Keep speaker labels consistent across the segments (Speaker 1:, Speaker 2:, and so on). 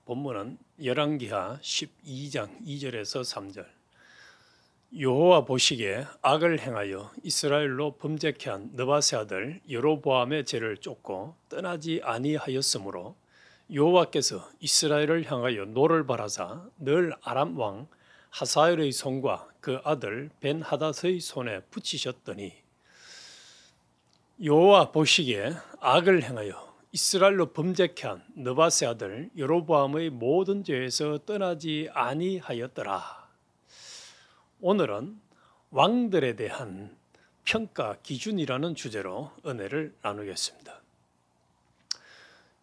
Speaker 1: 본문은 열왕기하 12장 2절에서 3절. 여호와 보시기에 악을 행하여 이스라엘로 범죄케 한 느바세 아들 여로보암의 죄를 쫓고 떠나지 아니하였으므로 여호와께서 이스라엘을 향하여 노를 바라사 늘 아람 왕 하사엘의 손과 그 아들 벤하닷의 손에 붙이셨더니, 여호와 보시기에 악을 행하여 이스라엘로 범죄케 한 느바세 아들 여로보암의 모든 죄에서 떠나지 아니하였더라. 오늘은 왕들에 대한 평가 기준이라는 주제로 은혜를 나누겠습니다.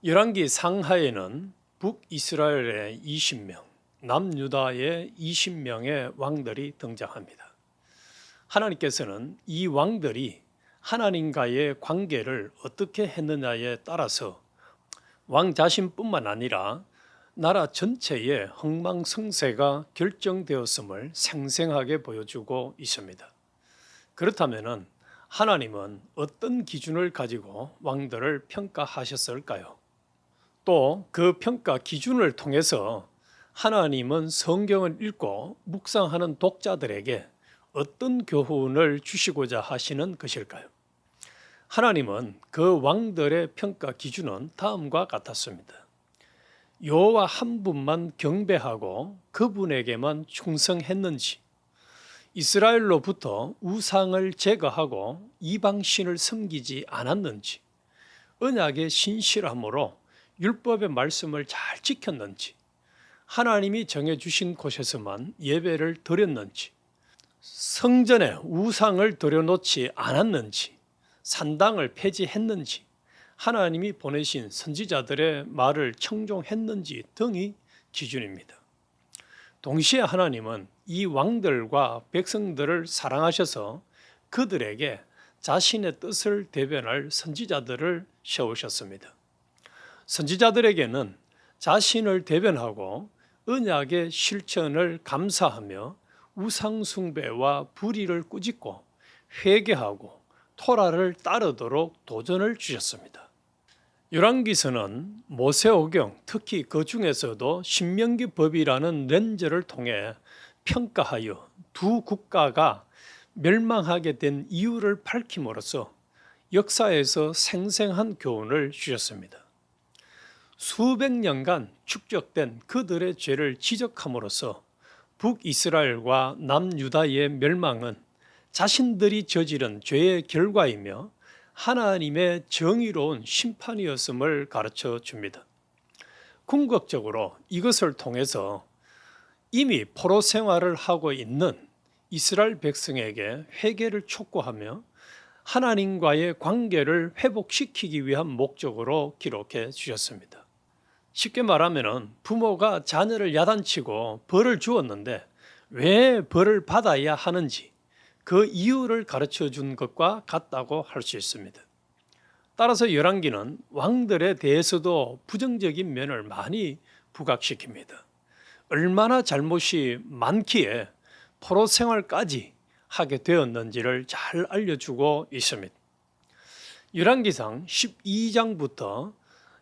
Speaker 1: 열왕기 상하에는 북이스라엘의 20명, 남유다의 20명의 왕들이 등장합니다. 하나님께서는 이 왕들이 하나님과의 관계를 어떻게 했느냐에 따라서 왕 자신뿐만 아니라 나라 전체의 흥망성쇠가 결정되었음을 생생하게 보여주고 있습니다. 그렇다면 하나님은 어떤 기준을 가지고 왕들을 평가하셨을까요? 또 그 평가 기준을 통해서 하나님은 성경을 읽고 묵상하는 독자들에게 어떤 교훈을 주시고자 하시는 것일까요? 하나님은 그 왕들의 평가 기준은 다음과 같았습니다. 여호와 한 분만 경배하고 그분에게만 충성했는지, 이스라엘로부터 우상을 제거하고 이방신을 섬기지 않았는지, 언약의 신실함으로 율법의 말씀을 잘 지켰는지, 하나님이 정해주신 곳에서만 예배를 드렸는지, 성전에 우상을 들여놓지 않았는지, 산당을 폐지했는지, 하나님이 보내신 선지자들의 말을 청종했는지 등이 기준입니다. 동시에 하나님은 이 왕들과 백성들을 사랑하셔서 그들에게 자신의 뜻을 대변할 선지자들을 세우셨습니다. 선지자들에게는 자신을 대변하고 언약의 실천을 감사하며 우상 숭배와 불의를 꾸짖고 회개하고 토라를 따르도록 도전을 주셨습니다. 열왕기서는 모세오경, 특히 그 중에서도 신명기 법이라는 렌즈를 통해 평가하여 두 국가가 멸망하게 된 이유를 밝힘으로써 역사에서 생생한 교훈을 주셨습니다. 수백 년간 축적된 그들의 죄를 지적함으로써 북이스라엘과 남유다의 멸망은 자신들이 저지른 죄의 결과이며 하나님의 정의로운 심판이었음을 가르쳐 줍니다. 궁극적으로 이것을 통해서 이미 포로 생활을 하고 있는 이스라엘 백성에게 회개를 촉구하며 하나님과의 관계를 회복시키기 위한 목적으로 기록해 주셨습니다. 쉽게 말하면 부모가 자녀를 야단치고 벌을 주었는데 왜 벌을 받아야 하는지 그 이유를 가르쳐 준 것과 같다고 할 수 있습니다. 따라서 열왕기는 왕들에 대해서도 부정적인 면을 많이 부각시킵니다. 얼마나 잘못이 많기에 포로 생활까지 하게 되었는지를 잘 알려주고 있습니다. 열왕기상 12장부터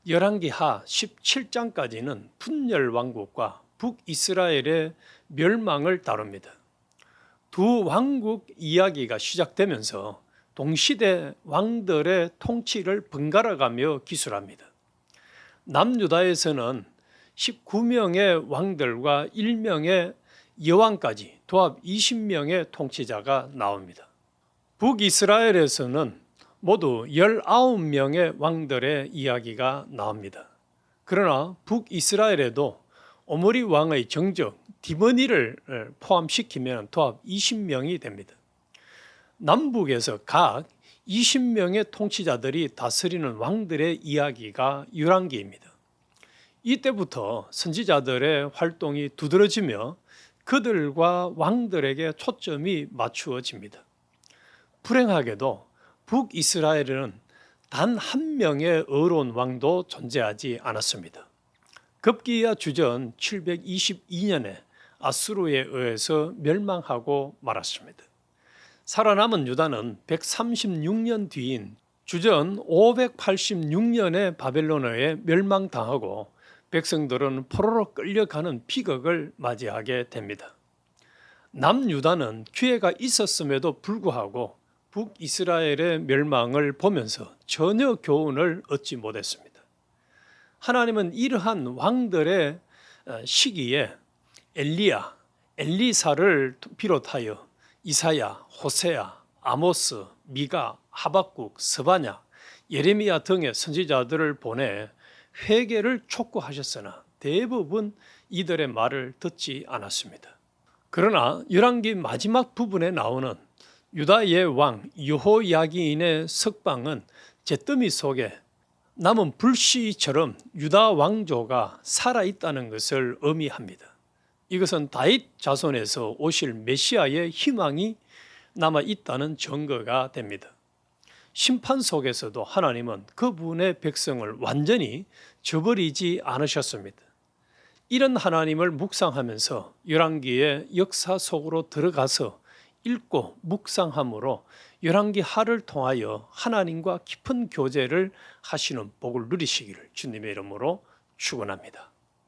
Speaker 1: 열왕기하 17장까지는 분열왕국과 북이스라엘의 멸망을 다룹니다. 두 왕국 이야기가 시작되면서 동시대 왕들의 통치를 번갈아가며 기술합니다. 남유다에서는 19명의 왕들과 1명의 여왕까지 도합 20명의 통치자가 나옵니다. 북이스라엘에서는 모두 19명의 왕들의 이야기가 나옵니다. 그러나 북이스라엘에도 오므리 왕의 정적 디머니를 포함시키면 도합 20명이 됩니다. 남북에서 각 20명의 통치자들이 다스리는 왕들의 이야기가 열왕기입니다. 이때부터 선지자들의 활동이 두드러지며 그들과 왕들에게 초점이 맞추어집니다. 불행하게도 북이스라엘에는 단 한 명의 의로운 왕도 존재하지 않았습니다. 급기야 주전 722년에 아수르에 의해서 멸망하고 말았습니다. 살아남은 유다는 136년 뒤인 주전 586년에 바벨론에 멸망당하고 백성들은 포로로 끌려가는 비극을 맞이하게 됩니다. 남유다는 기회가 있었음에도 불구하고 북이스라엘의 멸망을 보면서 전혀 교훈을 얻지 못했습니다. 하나님은 이러한 왕들의 시기에 엘리야, 엘리사를 비롯하여 이사야, 호세아, 아모스, 미가, 하박국, 스바냐, 예레미야 등의 선지자들을 보내 회개를 촉구하셨으나 대부분 이들의 말을 듣지 않았습니다. 그러나 열왕기 마지막 부분에 나오는 유다의 왕 여호야긴의 석방은 잿더미 속에 남은 불씨처럼 유다 왕조가 살아있다는 것을 의미합니다. 이것은 다윗 자손에서 오실 메시아의 희망이 남아있다는 증거가 됩니다. 심판 속에서도 하나님은 그분의 백성을 완전히 저버리지 않으셨습니다. 이런 하나님을 묵상하면서 열왕기의 역사 속으로 들어가서 읽고 묵상함으로 열왕기 하를 통하여 하나님과 깊은 교제를 하시는 복을 누리시기를 주님의 이름으로 축원합니다.